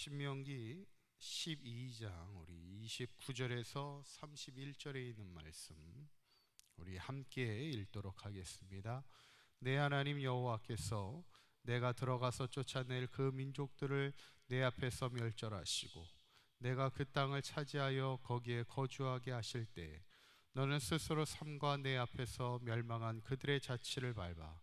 신명기 12장 우리 29절에서 31절에 있는 말씀 우리 함께 읽도록 하겠습니다. 내 하나님 여호와께서 내가 들어가서 쫓아낼 그 민족들을 내 앞에서 멸절하시고 내가 그 땅을 차지하여 거기에 거주하게 하실 때 너는 스스로 삼가 내 앞에서 멸망한 그들의 자취를 밟아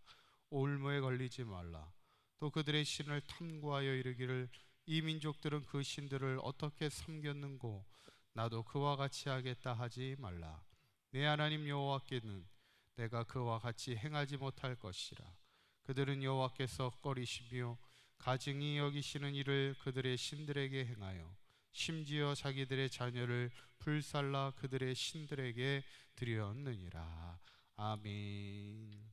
올무에 걸리지 말라. 또 그들의 신을 탐구하여 이르기를 이 민족들은 그 신들을 어떻게 섬겼는고 나도 그와 같이 하겠다 하지 말라. 내 하나님 여호와께는 내가 그와 같이 행하지 못할 것이라. 그들은 여호와께서 꺼리시며 가증히 여기시는 일을 그들의 신들에게 행하여 심지어 자기들의 자녀를 불살라 그들의 신들에게 드렸느니라. 아멘.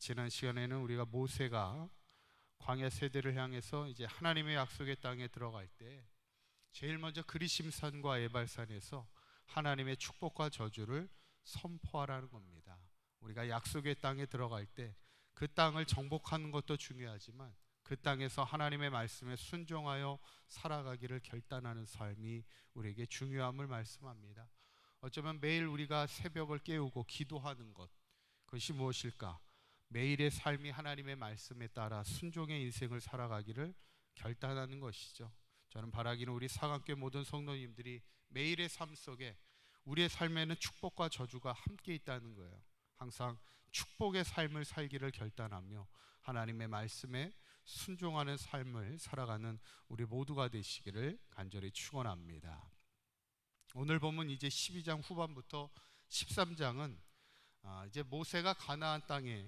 지난 시간에는 우리가 모세가 광야 세대를 향해서 이제 하나님의 약속의 땅에 들어갈 때 제일 먼저 그리심산과 에발산에서 하나님의 축복과 저주를 선포하라는 겁니다. 우리가 약속의 땅에 들어갈 때 그 땅을 정복하는 것도 중요하지만 그 땅에서 하나님의 말씀에 순종하여 살아가기를 결단하는 삶이 우리에게 중요함을 말씀합니다. 어쩌면 매일 우리가 새벽을 깨우고 기도하는 것, 그것이 무엇일까? 매일의 삶이 하나님의 말씀에 따라 순종의 인생을 살아가기를 결단하는 것이죠. 저는 바라기는 우리 사강교회 모든 성도님들이 매일의 삶 속에 우리의 삶에는 축복과 저주가 함께 있다는 거예요. 항상 축복의 삶을 살기를 결단하며 하나님의 말씀에 순종하는 삶을 살아가는 우리 모두가 되시기를 간절히 축원합니다. 오늘 보면 이제 12장 후반부터 13장은 이제 모세가 가나안 땅에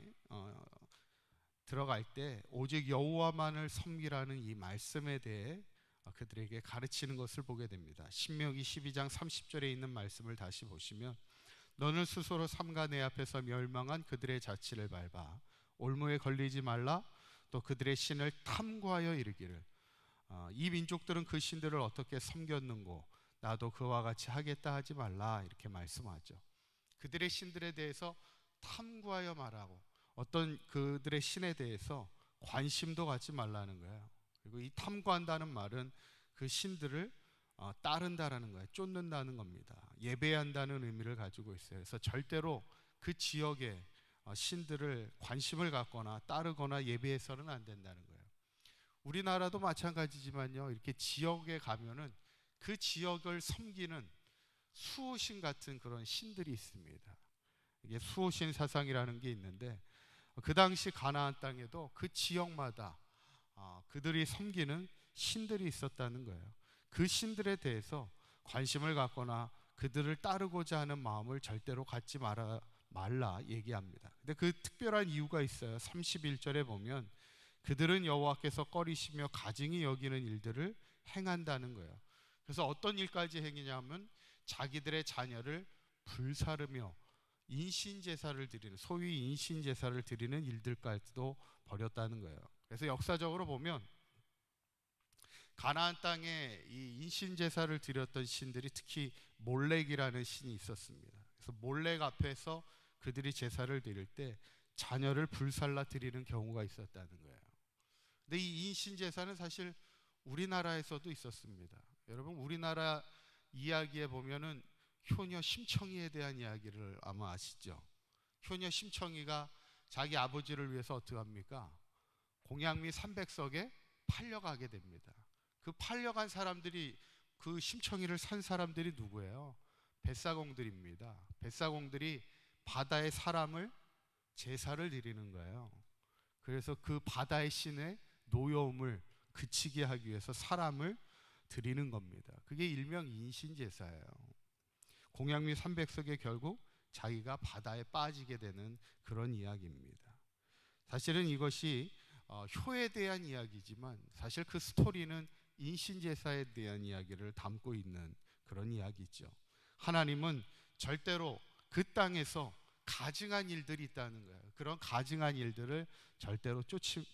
들어갈 때 오직 여호와만을 섬기라는 이 말씀에 대해 그들에게 가르치는 것을 보게 됩니다. 신명기 12장 30절에 있는 말씀을 다시 보시면 너는 스스로 삼가 내 앞에서 멸망한 그들의 자취를 밟아 올무에 걸리지 말라. 또 그들의 신을 탐구하여 이르기를 이 민족들은 그 신들을 어떻게 섬겼는고 나도 그와 같이 하겠다 하지 말라. 이렇게 말씀하죠. 그들의 신들에 대해서 탐구하여 말하고 어떤 그들의 신에 대해서 관심도 갖지 말라는 거예요. 그리고 이 탐구한다는 말은 그 신들을 따른다라는 거예요. 쫓는다는 겁니다. 예배한다는 의미를 가지고 있어요. 그래서 절대로 그 지역의 신들을 관심을 갖거나 따르거나 예배해서는 안 된다는 거예요. 우리나라도 마찬가지지만요, 이렇게 지역에 가면은 그 지역을 섬기는 수호신 같은 그런 신들이 있습니다. 이게 수호신 사상이라는 게 있는데 그 당시 가나안 땅에도 그 지역마다 그들이 섬기는 신들이 있었다는 거예요. 그 신들에 대해서 관심을 갖거나 그들을 따르고자 하는 마음을 절대로 갖지 말라 얘기합니다. 근데 그 특별한 이유가 있어요. 31절에 보면 그들은 여호와께서 꺼리시며 가증히 여기는 일들을 행한다는 거예요. 그래서 어떤 일까지 행하냐면 자기들의 자녀를 불사르며 인신제사를 드리는, 소위 인신제사를 드리는 일들까지도 벌였다는 거예요. 그래서 역사적으로 보면 가나안 땅에 이 인신제사를 드렸던 신들이 특히 몰렉이라는 신이 있었습니다. 그래서 몰렉 앞에서 그들이 제사를 드릴 때 자녀를 불살라 드리는 경우가 있었다는 거예요. 근데 이 인신제사는 사실 우리나라에서도 있었습니다. 여러분, 우리나라 이야기에 보면은 효녀 심청이에 대한 이야기를 아마 아시죠? 효녀 심청이가 자기 아버지를 위해서 어떻게 합니까? 공양미 300석에 팔려가게 됩니다. 그 팔려간 사람들이, 그 심청이를 산 사람들이 누구예요? 뱃사공들입니다. 뱃사공들이 바다의 사람을 제사를 드리는 거예요. 그래서 그 바다의 신의 노여움을 그치게 하기 위해서 사람을 드리는 겁니다. 그게 일명 인신제사예요. 공양미 300석에 결국 자기가 바다에 빠지게 되는 그런 이야기입니다. 사실은 이것이 효에 대한 이야기지만 사실 그 스토리는 인신제사에 대한 이야기를 담고 있는 그런 이야기죠. 하나님은 절대로 그 땅에서 가증한 일들이 있다는 거예요. 그런 가증한 일들을 절대로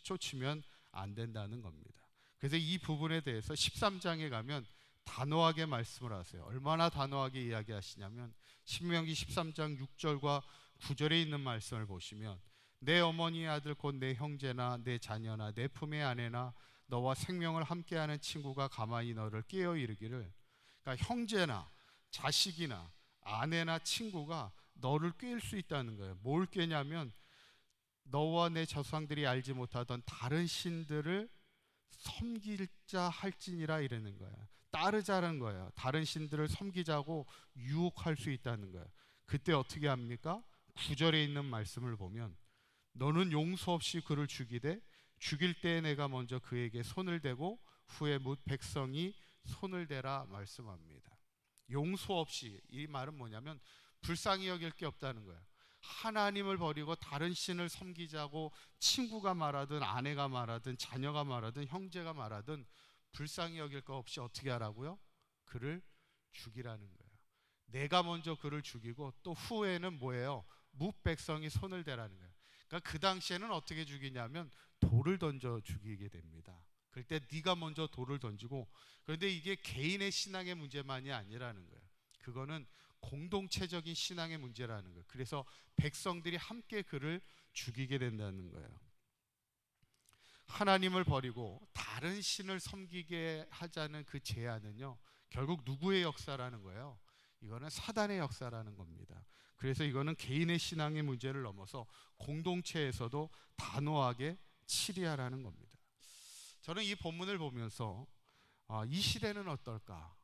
쫓으면 안 된다는 겁니다. 그래서 이 부분에 대해서 13장에 가면 단호하게 말씀을 하세요. 얼마나 단호하게 이야기하시냐면 신명기 13장 6절과 9절에 있는 말씀을 보시면 내 어머니의 아들 곧 내 형제나 내 자녀나 내 품의 아내나 너와 생명을 함께하는 친구가 가만히 너를 깨어 이르기를. 그러니까 형제나 자식이나 아내나 친구가 너를 깰 수 있다는 거예요. 뭘 꿰냐면 너와 내 조상들이 알지 못하던 다른 신들을 섬기자 할지니라 이러는 거야. 따르자는 거예요. 다른 신들을 섬기자고 유혹할 수 있다는 거예요. 그때 어떻게 합니까? 9절에 있는 말씀을 보면 너는 용서 없이 그를 죽이되 죽일 때에 내가 먼저 그에게 손을 대고 후에 뭇 백성이 손을 대라 말씀합니다. 용서 없이, 이 말은 뭐냐면 불쌍히 여길 게 없다는 거예요. 하나님을 버리고 다른 신을 섬기자고 친구가 말하든 아내가 말하든 자녀가 말하든 형제가 말하든 불쌍히 여길 거 없이 어떻게 하라고요? 그를 죽이라는 거예요. 내가 먼저 그를 죽이고 또 후에는 뭐예요? 뭇백성이 손을 대라는 거예요. 그러니까 그 당시에는 어떻게 죽이냐면 돌을 던져 죽이게 됩니다. 그럴 때 네가 먼저 돌을 던지고, 그런데 이게 개인의 신앙의 문제만이 아니라는 거예요. 그거는 공동체적인 신앙의 문제라는 거예요. 그래서 백성들이 함께 그를 죽이게 된다는 거예요. 하나님을 버리고 다른 신을 섬기게 하자는 그 제안은요, 결국 누구의 역사라는 거예요? 이거는 사단의 역사라는 겁니다. 그래서 이거는 개인의 신앙의 문제를 넘어서 공동체에서도 단호하게 치리하라는 겁니다. 저는 이 본문을 보면서 이 시대는 어떨까?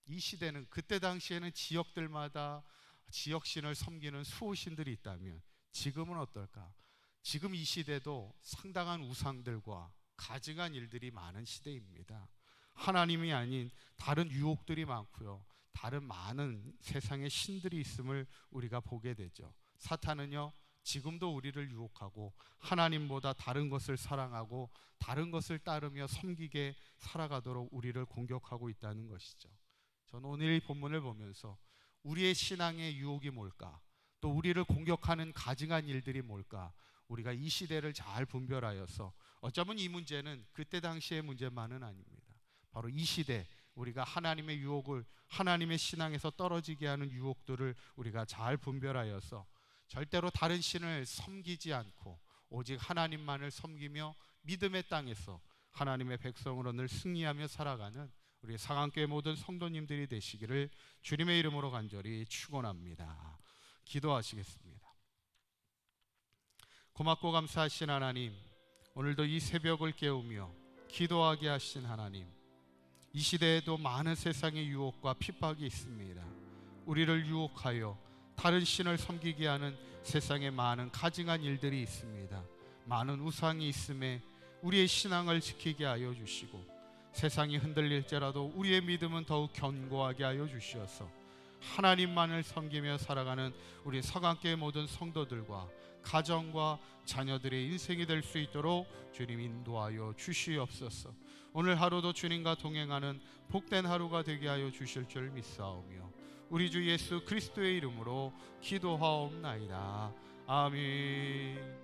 이 시대는, 그때 당시에는 지역들마다 지역신을 섬기는 수호신들이 있다면 지금은 어떨까? 지금 이 시대도 상당한 우상들과 가증한 일들이 많은 시대입니다. 하나님이 아닌 다른 유혹들이 많고요, 다른 많은 세상의 신들이 있음을 우리가 보게 되죠. 사탄은요, 지금도 우리를 유혹하고 하나님보다 다른 것을 사랑하고 다른 것을 따르며 섬기게 살아가도록 우리를 공격하고 있다는 것이죠. 저는 오늘 이 본문을 보면서 우리의 신앙의 유혹이 뭘까? 또 우리를 공격하는 가증한 일들이 뭘까? 우리가 이 시대를 잘 분별하여서, 어쩌면 이 문제는 그때 당시의 문제만은 아닙니다. 바로 이 시대, 우리가 하나님의 유혹을, 하나님의 신앙에서 떨어지게 하는 유혹들을 우리가 잘 분별하여서 절대로 다른 신을 섬기지 않고 오직 하나님만을 섬기며 믿음의 땅에서 하나님의 백성으로 늘 승리하며 살아가는 우리 상한교회 모든 성도님들이 되시기를 주님의 이름으로 간절히 축원합니다. 기도하시겠습니다. 고맙고 감사하신 하나님, 오늘도 이 새벽을 깨우며 기도하게 하신 하나님, 이 시대에도 많은 세상의 유혹과 핍박이 있습니다. 우리를 유혹하여 다른 신을 섬기게 하는 세상에 많은 가증한 일들이 있습니다. 많은 우상이 있음에 우리의 신앙을 지키게 하여 주시고, 세상이 흔들릴지라도 우리의 믿음은 더욱 견고하게 하여 주시어서 하나님만을 섬기며 살아가는 우리 서강교회 모든 성도들과 가정과 자녀들의 인생이 될 수 있도록 주님 인도하여 주시옵소서. 오늘 하루도 주님과 동행하는 복된 하루가 되게 하여 주실 줄 믿사오며 우리 주 예수 그리스도의 이름으로 기도하옵나이다. 아멘.